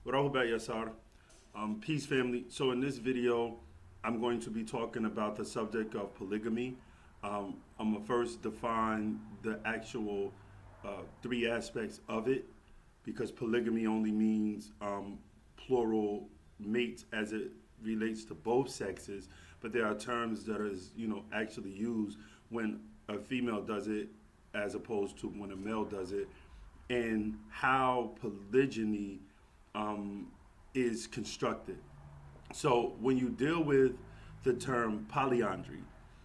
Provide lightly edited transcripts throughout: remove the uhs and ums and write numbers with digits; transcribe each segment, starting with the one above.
Rahubat Yasar. Peace, family. So, in this video, I'm going to be talking about the subject of polygamy. I'm going to first define the actual three aspects of it because polygamy only means plural mates as it relates to both sexes, but there are terms that is, actually used when a female does it as opposed to when a male does it, and how polygyny is constructed. So when you deal with the term polyandry,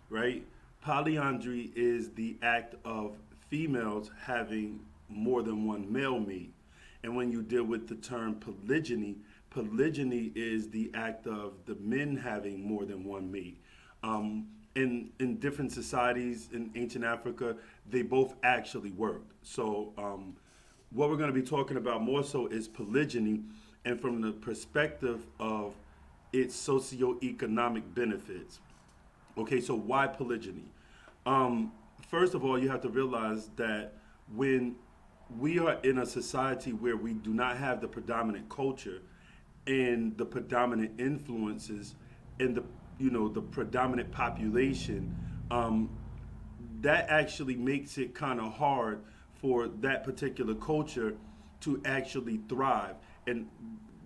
right? Polyandry is the act of females having more than one male mate. And when you deal with the term polygyny, polygyny is the act of the men having more than one mate. In different societies in ancient Africa, they both actually worked. So what we're going to be talking about more so is polygyny, and from the perspective of its socio-economic benefits. Okay, so why polygyny? First of all, you have to realize that when we are in a society where we do not have the predominant culture and the predominant influences and the predominant population, that actually makes it kind of hard for that particular culture to actually thrive. And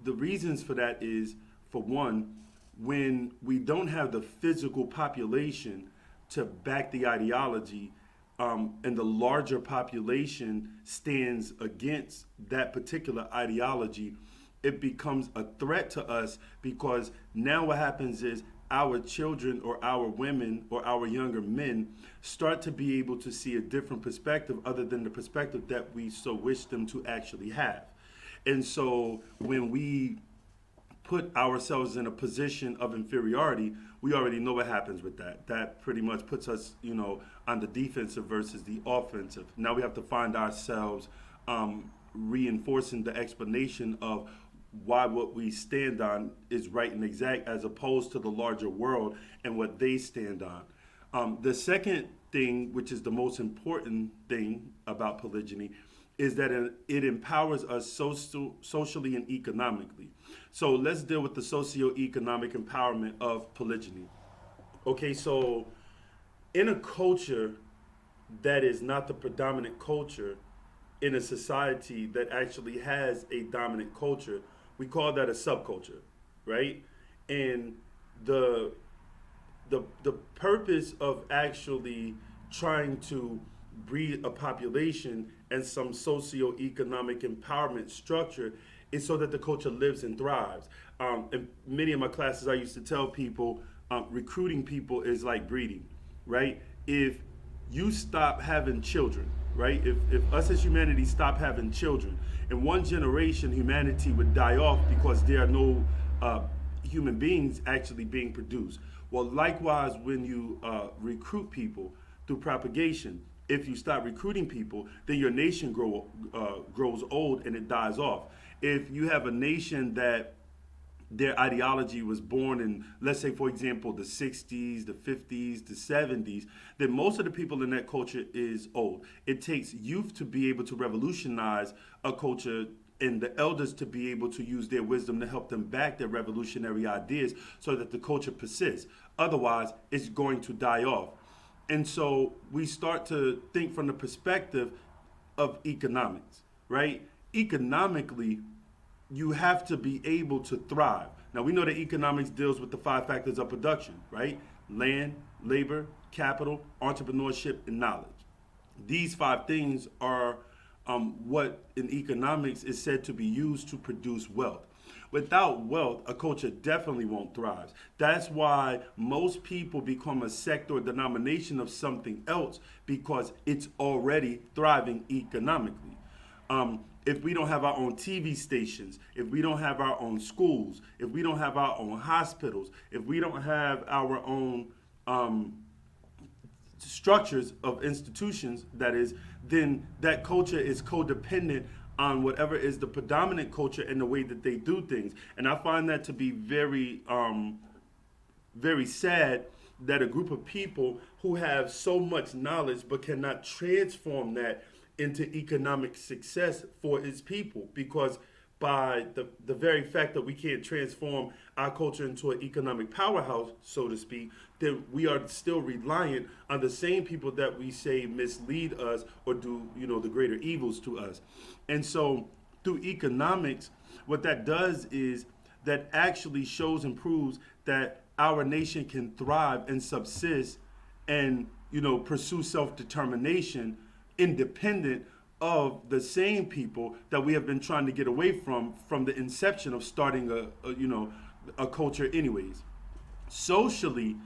the reasons for that is, for one, when we don't have the physical population to back the ideology, and the larger population stands against that particular ideology, it becomes a threat to us, because now what happens is our children or our women or our younger men start to be able to see a different perspective other than the perspective that we so wish them to actually have. And so when we put ourselves in a position of inferiority, we already know what happens with that. That pretty much puts us, on the defensive versus the offensive. Now we have to find ourselves reinforcing the explanation of why what we stand on is right and exact, as opposed to the larger world and what they stand on. The second thing, which is the most important thing about polygyny, is that it empowers us socially and economically. So let's deal with the socio-economic empowerment of polygyny. Okay, so in a culture that is not the predominant culture, in a society that actually has a dominant culture, we call that a subculture, right? And the purpose of actually trying to breed a population and some socio-economic empowerment structure is so that the culture lives and thrives. In many of my classes, I used to tell people, recruiting people is like breeding, right? If you stop having children, right? If us as humanity stop having children, in one generation, humanity would die off because there are no human beings actually being produced. Well, likewise, when you recruit people through propagation, if you stop recruiting people, then your nation grows old and it dies off. If you have a nation that their ideology was born in, let's say, for example, the 60s, the 50s, the 70s, then most of the people in that culture is old. It takes youth to be able to revolutionize a culture, and the elders to be able to use their wisdom to help them back their revolutionary ideas so that the culture persists. Otherwise, it's going to die off. And so we start to think from the perspective of economics, right? Economically, you have to be able to thrive. Now, we know that economics deals with the 5 factors of production, right? Land, labor, capital, entrepreneurship, and knowledge. These 5 things are what in economics is said to be used to produce wealth. Without wealth, a culture definitely won't thrive. That's why most people become a sect or denomination of something else, because it's already thriving economically. If we don't have our own TV stations, if we don't have our own schools, if we don't have our own hospitals, if we don't have our own structures of institutions, that is, then that culture is codependent on whatever is the predominant culture and the way that they do things. And I find that to be very, very sad, that a group of people who have so much knowledge but cannot transform that into economic success for its people, because by the very fact that we can't transform our culture into an economic powerhouse, so to speak, then we are still reliant on the same people that we say mislead us or do, the greater evils to us. And so through economics, what that does is that actually shows and proves that our nation can thrive and subsist and, pursue self-determination independent of the same people that we have been trying to get away from the inception of starting a culture anyways. Socially,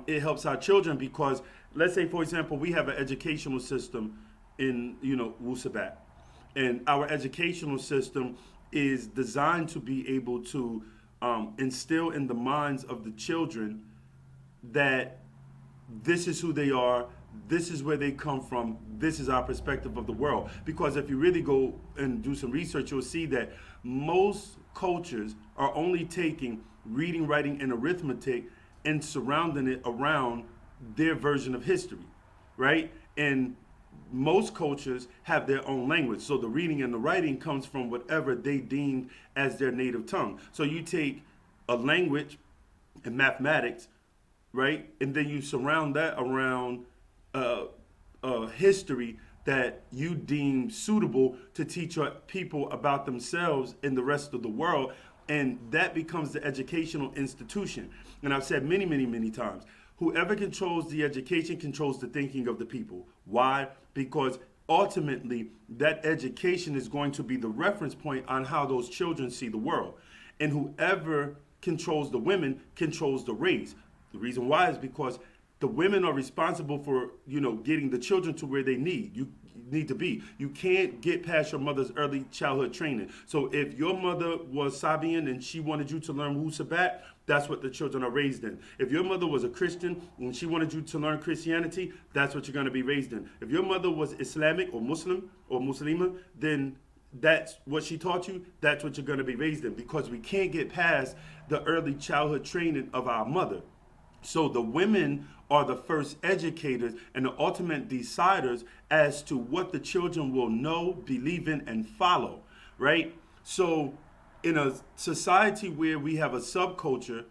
it helps our children because, let's say, for example, we have an educational system in, Wusabat. And our educational system is designed to be able to instill in the minds of the children that this is who they are, this is where they come from, this is our perspective of the world. Because if you really go and do some research, you'll see that most cultures are only taking reading, writing, and arithmetic and surrounding it around their version of history, right? And most cultures have their own language. So the reading and the writing comes from whatever they deem as their native tongue. So you take a language and mathematics, right? And then you surround that around history that you deem suitable to teach your people about themselves and the rest of the world. And that becomes the educational institution. And I've said many, many, many times, whoever controls the education controls the thinking of the people. Why? Because ultimately, that education is going to be the reference point on how those children see the world. And whoever controls the women controls the race. The reason why is because the women are responsible for, getting the children to where they need to be. You can't get past your mother's early childhood training. So if your mother was Sabian and she wanted you to learn Wu Sabat, that's what the children are raised in. If your mother was a Christian and she wanted you to learn Christianity, that's what you're going to be raised in. If your mother was Islamic or Muslim or Muslima, then that's what she taught you, that's what you're going to be raised in, because we can't get past the early childhood training of our mother. So the women are the first educators and the ultimate deciders as to what the children will know, believe in, and follow, right? So in a society where we have a subculture,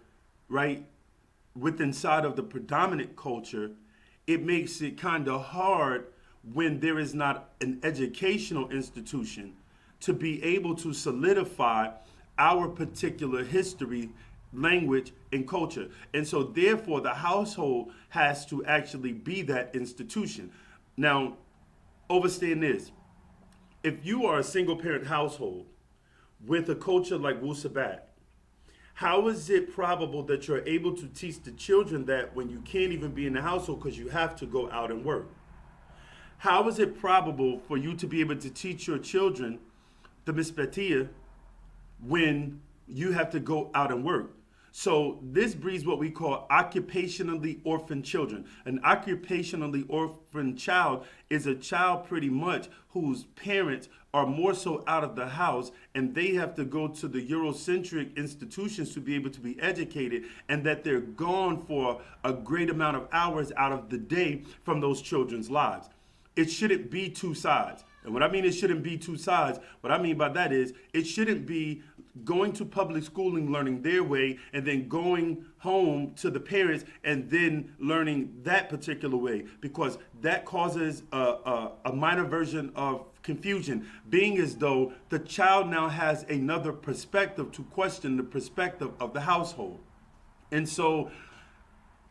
right, within inside of the predominant culture, it makes it kind of hard when there is not an educational institution to be able to solidify our particular history, language, and culture. And so therefore the household has to actually be that institution. Now, understand this. If you are a single parent household with a culture like Wu Sabat, how is it probable that you're able to teach the children that when you can't even be in the household because you have to go out and work? How is it probable for you to be able to teach your children the misbetia when you have to go out and work? So this breeds what we call occupationally orphaned children. An occupationally orphaned child is a child pretty much whose parents are more so out of the house and they have to go to the Eurocentric institutions to be able to be educated, and that they're gone for a great amount of hours out of the day from those children's lives. It shouldn't be two sides. And what I mean it shouldn't be two sides, what I mean by that is it shouldn't be going to public schooling, learning their way, and then going home to the parents and then learning that particular way, because that causes a minor version of confusion, being as though the child now has another perspective to question the perspective of the household. And so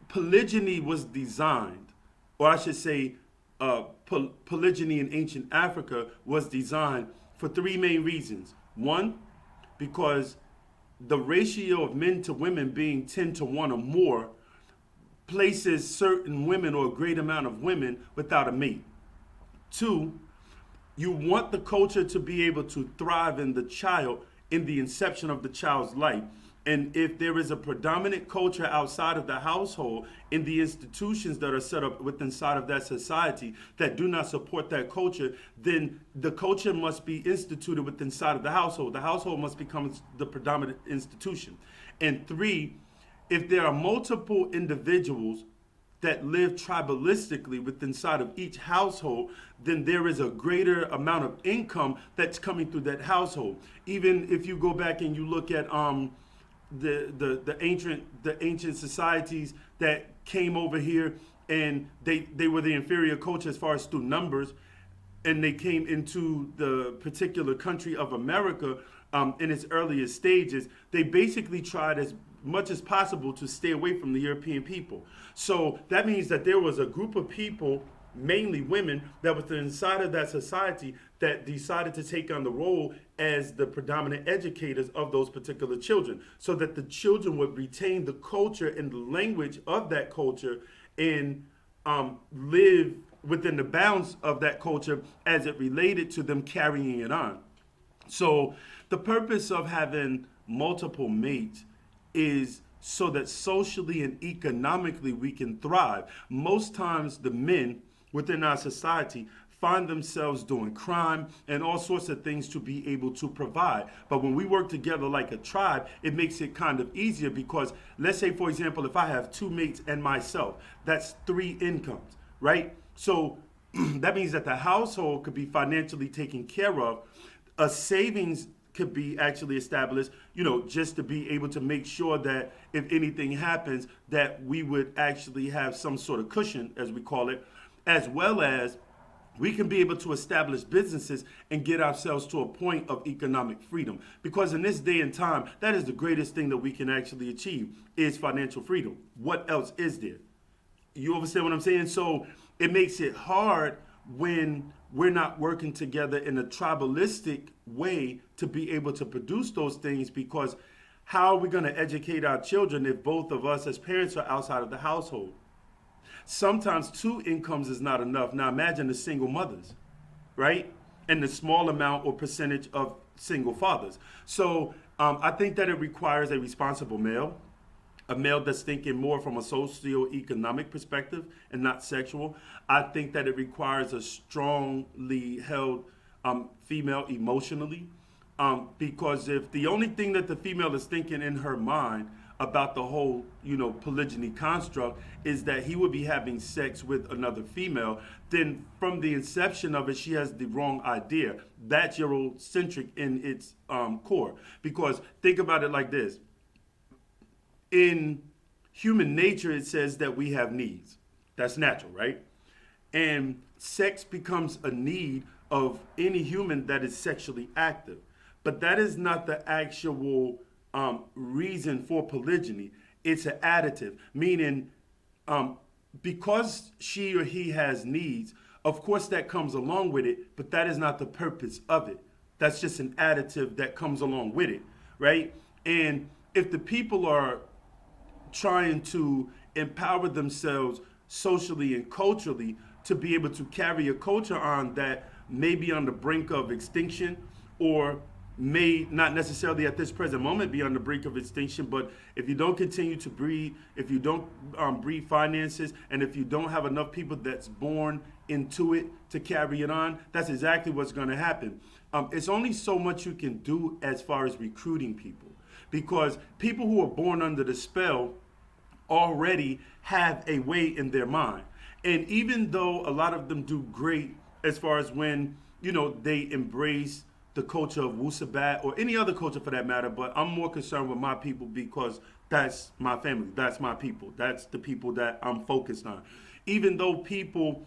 polygyny was designed, or I should say polygyny in ancient Africa was designed for three main reasons. One, because the ratio of men to women being 10 to 1 or more places certain women or a great amount of women without a mate. Two, you want the culture to be able to thrive in the child in the inception of the child's life. And if there is a predominant culture outside of the household in the institutions that are set up within inside of that society that do not support that culture, then the culture must be instituted within inside of the household. The household must become the predominant institution. And three, if there are multiple individuals that live tribalistically within inside of each household, then there is a greater amount of income that's coming through that household. Even if you go back and you look at the ancient societies that came over here, and they were the inferior culture as far as through numbers, and they came into the particular country of America in its earliest stages. They basically tried as much as possible to stay away from the European people. So that means that there was a group of people, mainly women, that was inside of that society that decided to take on the role as the predominant educators of those particular children, so that the children would retain the culture and the language of that culture, and live within the bounds of that culture as it related to them carrying it on. So the purpose of having multiple mates is so that socially and economically we can thrive. Most times the men within our society find themselves doing crime and all sorts of things to be able to provide. But when we work together like a tribe, it makes it kind of easier, because let's say, for example, if I have two mates and myself, that's 3 incomes, right? So that means that the household could be financially taken care of. A savings could be actually established, just to be able to make sure that if anything happens, that we would actually have some sort of cushion, as we call it, as well as we can be able to establish businesses and get ourselves to a point of economic freedom. Because in this day and time, that is the greatest thing that we can actually achieve, is financial freedom. What else is there? You understand what I'm saying? So it makes it hard when we're not working together in a tribalistic way to be able to produce those things, because how are we going to educate our children if both of us as parents are outside of the household? Sometimes 2 incomes is not enough. Now imagine the single mothers, right? And the small amount or percentage of single fathers. So I think that it requires a responsible male, a male that's thinking more from a socio-economic perspective and not sexual. I think that it requires a strongly held female emotionally, because if the only thing that the female is thinking in her mind about the whole, polygyny construct is that he would be having sex with another female, then from the inception of it, she has the wrong idea. That's Eurocentric in its core. Because think about it like this. In human nature, it says that we have needs. That's natural, right? And sex becomes a need of any human that is sexually active. But that is not the actual reason for polygyny. It's an additive, meaning because she or he has needs, of course that comes along with it, but that is not the purpose of it. That's just an additive that comes along with it, right? And if the people are trying to empower themselves socially and culturally to be able to carry a culture on that may be on the brink of extinction, or may not necessarily at this present moment be on the brink of extinction, but if you don't continue to breed, if you don't breed finances, and if you don't have enough people that's born into it to carry it on, that's exactly what's going to happen. It's only so much you can do as far as recruiting people, because people who are born under the spell already have a way in their mind. And even though a lot of them do great as far as when, they embrace the culture of sabat or any other culture for that matter, but I'm more concerned with my people because that's my family, that's my people, that's the people that I'm focused on. Even though people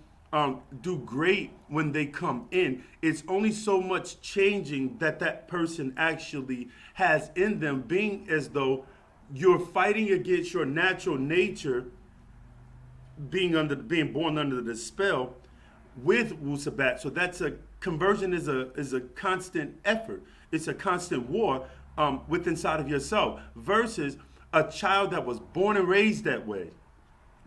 do great when they come in, it's only so much changing that person actually has in them, being as though you're fighting against your natural nature, being born under the spell with sabat. So that's a conversion is a constant effort. It's a constant war with inside of yourself, versus a child that was born and raised that way,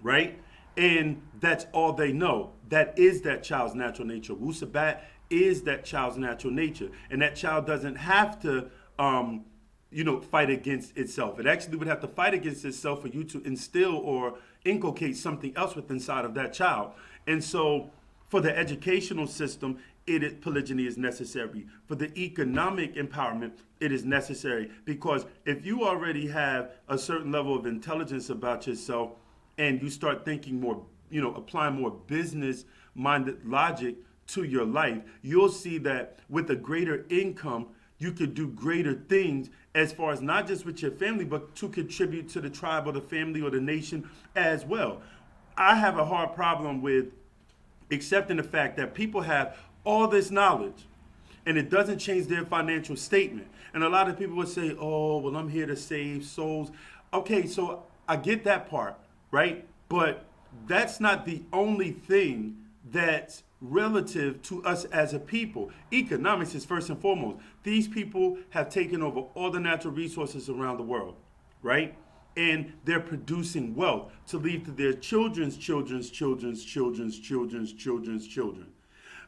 right? And that's all they know. That is that child's natural nature. Sabat is that child's natural nature, and that child doesn't have to fight against itself. It actually would have to fight against itself for you to instill or inculcate something else within inside of that child. And so for the educational system, polygyny is necessary. For the economic empowerment, it is necessary, because if you already have a certain level of intelligence about yourself, and you start thinking more, applying more business minded logic to your life, you'll see that with a greater income, you could do greater things as far as not just with your family, but to contribute to the tribe or the family or the nation as well. I have a hard problem with accepting the fact that people have all this knowledge and it doesn't change their financial statement. And a lot of people would say, oh, well, I'm here to save souls. Okay, so I get that part, right? But that's not the only thing that's relative to us as a people. Economics is first and foremost. These people have taken over all the natural resources around the world, right? And they're producing wealth to leave to their children's children's children's children's children's children's children.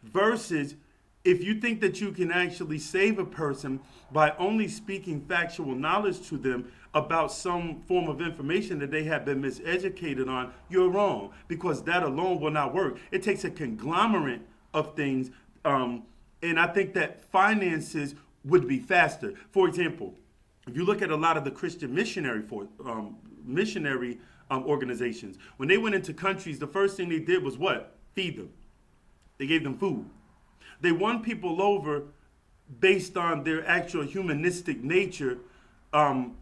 Versus if you think that you can actually save a person by only speaking factual knowledge to them about some form of information that they have been miseducated on, you're wrong, because that alone will not work. It takes a conglomerate of things, and I think that finances would be faster. For example, if you look at a lot of the Christian missionary organizations, when they went into countries, the first thing they did was what? Feed them. They gave them food. They won people over based on their actual humanistic nature and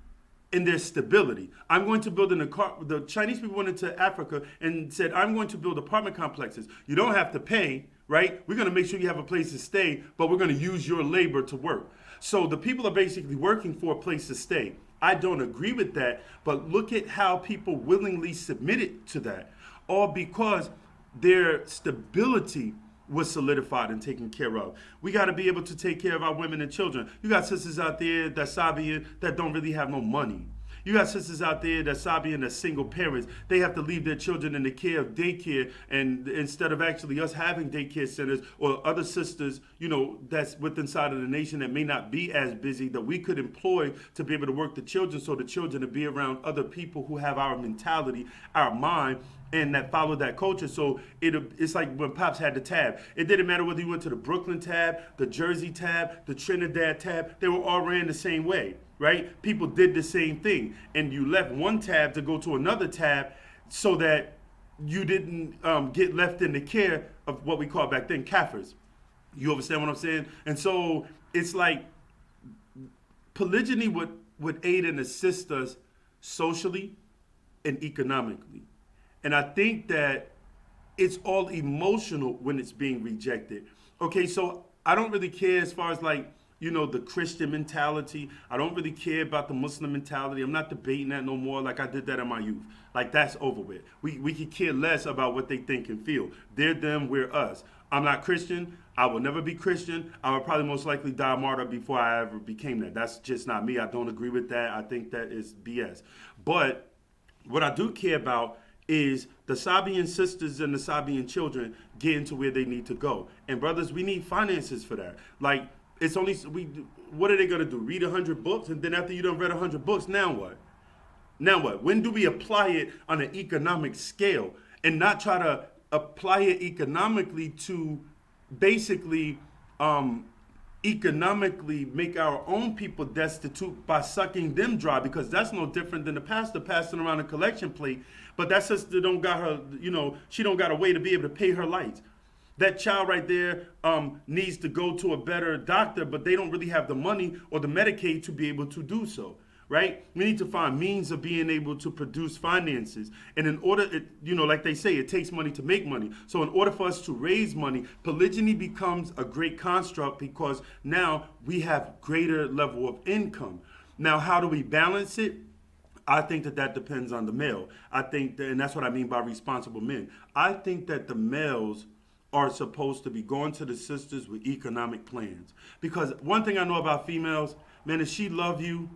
their stability. I'm going to build the Chinese people went into Africa and said, I'm going to build apartment complexes. You don't have to pay, right? We're going to make sure you have a place to stay, but we're going to use your labor to work. So the people are basically working for a place to stay. I don't agree with that, but look at how people willingly submitted to that, all because their stability was solidified and taken care of. We got to be able to take care of our women and children. You got sisters out there that sabian that don't really have no money. You got sisters out there that sabian that's single parents. They have to leave their children in the care of daycare, and instead of actually us having daycare centers or other sisters, that's within inside of the nation that may not be as busy, that we could employ to be able to work the children, so the children to be around other people who have our mentality, our mind, and that follow that culture. So it's like when Pops had the tab. It didn't matter whether you went to the Brooklyn tab, the Jersey tab, the Trinidad tab. They were all ran the same way, right? People did the same thing. And you left one tab to go to another tab so that you didn't get left in the care of what we call back then Kafirs. You understand what I'm saying? And so it's like polygyny would aid and assist us socially and economically. And I think that it's all emotional when it's being rejected. Okay, so I don't really care as far as the Christian mentality. I don't really care about the Muslim mentality. I'm not debating that no more like I did that in my youth. Like, that's over with. We could care less about what they think and feel. They're them, we're us. I'm not Christian. I will never be Christian. I would probably most likely die a martyr before I ever became that. That's just not me. I don't agree with that. I think that is BS. But what I do care about is the Sabian sisters and the Sabian children getting to where they need to go. And brothers, we need finances for that. Like, it's only, what are they going to do? Read 100 books? And then after you done read 100 books, now what? Now what? When do we apply it on an economic scale and not try to apply it economically to basically economically make our own people destitute by sucking them dry? Because that's no different than the pastor passing around a collection plate, but that sister don't got her, she don't got a way to be able to pay her lights. That child right there needs to go to a better doctor, but they don't really have the money or the Medicaid to be able to do so, right? We need to find means of being able to produce finances. And in order, like they say, it takes money to make money. So in order for us to raise money, polygyny becomes a great construct because now we have greater level of income. Now, how do we balance it? I think that depends on the male. I think and that's what I mean by responsible men. I think that the males are supposed to be going to the sisters with economic plans. Because one thing I know about females, man, if she loves you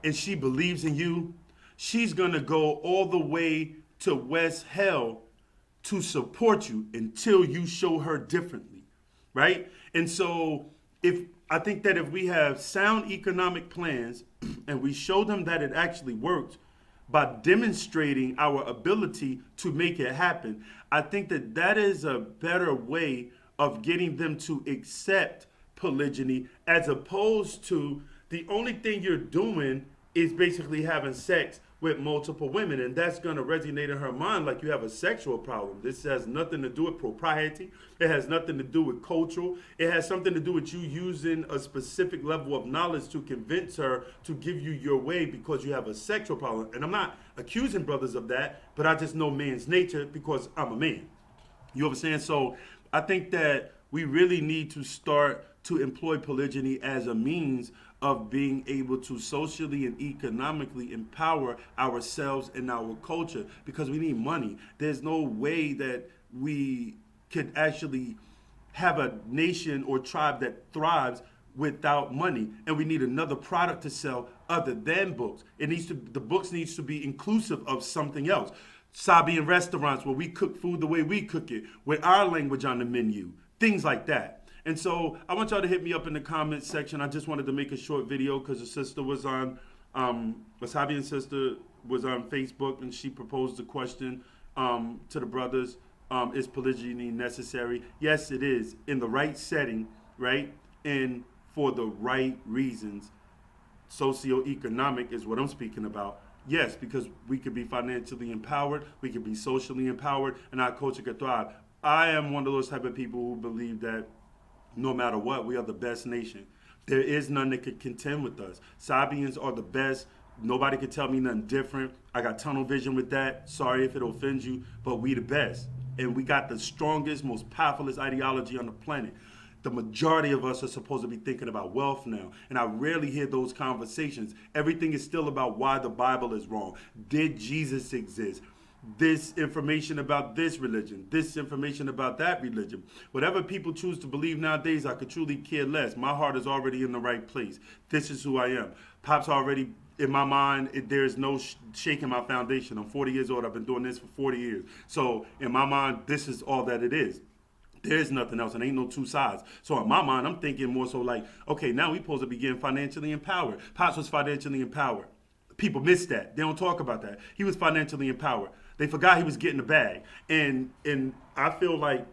and she believes in you, she's gonna go all the way to West Hell to support you until you show her differently, right? And so I think that if we have sound economic plans and we show them that it actually works by demonstrating our ability to make it happen, I think that is a better way of getting them to accept polygyny, as opposed to the only thing you're doing is basically having sex with multiple women, and that's going to resonate in her mind like you have a sexual problem. This has nothing to do with propriety. It has nothing to do with cultural. It has something to do with you using a specific level of knowledge to convince her to give you your way because you have a sexual problem. And I'm not accusing brothers of that, but I just know man's nature because I'm a man. You know what I'm saying? So I think that we really need to start to employ polygyny as a means of being able to socially and economically empower ourselves and our culture because we need money. There's no way that we could actually have a nation or tribe that thrives without money, and we need another product to sell other than books. The books needs to be inclusive of something else. Sabian restaurants where we cook food the way we cook it, with our language on the menu, things like that. And so I want y'all to hit me up in the comments section. I just wanted to make a short video because the sister was on, a Sabian sister was on Facebook, and she proposed a question to the brothers. Is polygyny necessary? Yes, it is, in the right setting, right? And for the right reasons. Socio-economic is what I'm speaking about. Yes, because we could be financially empowered, we could be socially empowered, and our culture could thrive. I am one of those type of people who believe that no matter what, we are the best nation. There is none that could contend with us. Sabians are the best. Nobody could tell me nothing different. I got tunnel vision with that. Sorry if it offends you, but we the best. And we got the strongest, most powerfulest ideology on the planet. The majority of us are supposed to be thinking about wealth now. And I rarely hear those conversations. Everything is still about why the Bible is wrong. Did Jesus exist? This information about this religion, this information about that religion. Whatever people choose to believe nowadays, I could truly care less. My heart is already in the right place. This is who I am. Pop's already, in my mind, there's no shaking my foundation. I'm 40 years old. I've been doing this for 40 years. So in my mind, this is all that it is. There's nothing else, and ain't no two sides. So in my mind, I'm thinking more so like, okay, now we supposed to be getting financially empowered. Pops was financially empowered. People miss that. They don't talk about that. He was financially empowered. They forgot he was getting the bag. And I feel like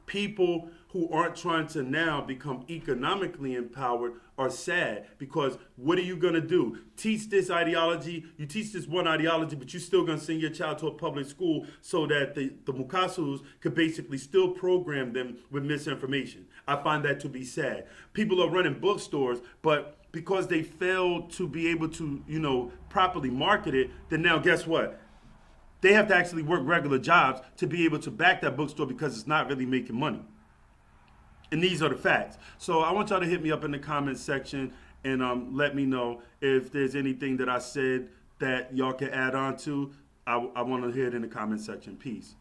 people who aren't trying to now become economically empowered are sad because what are you going to do? Teach this ideology. You teach this one ideology, but you're still going to send your child to a public school so that the Mukasus could basically still program them with misinformation. I find that to be sad. People are running bookstores, but because they failed to be able to, properly market it, then now guess what? They have to actually work regular jobs to be able to back that bookstore because it's not really making money. And these are the facts. So I want y'all to hit me up in the comments section and let me know if there's anything that I said that y'all can add on to. I want to hear it in the comments section. Peace.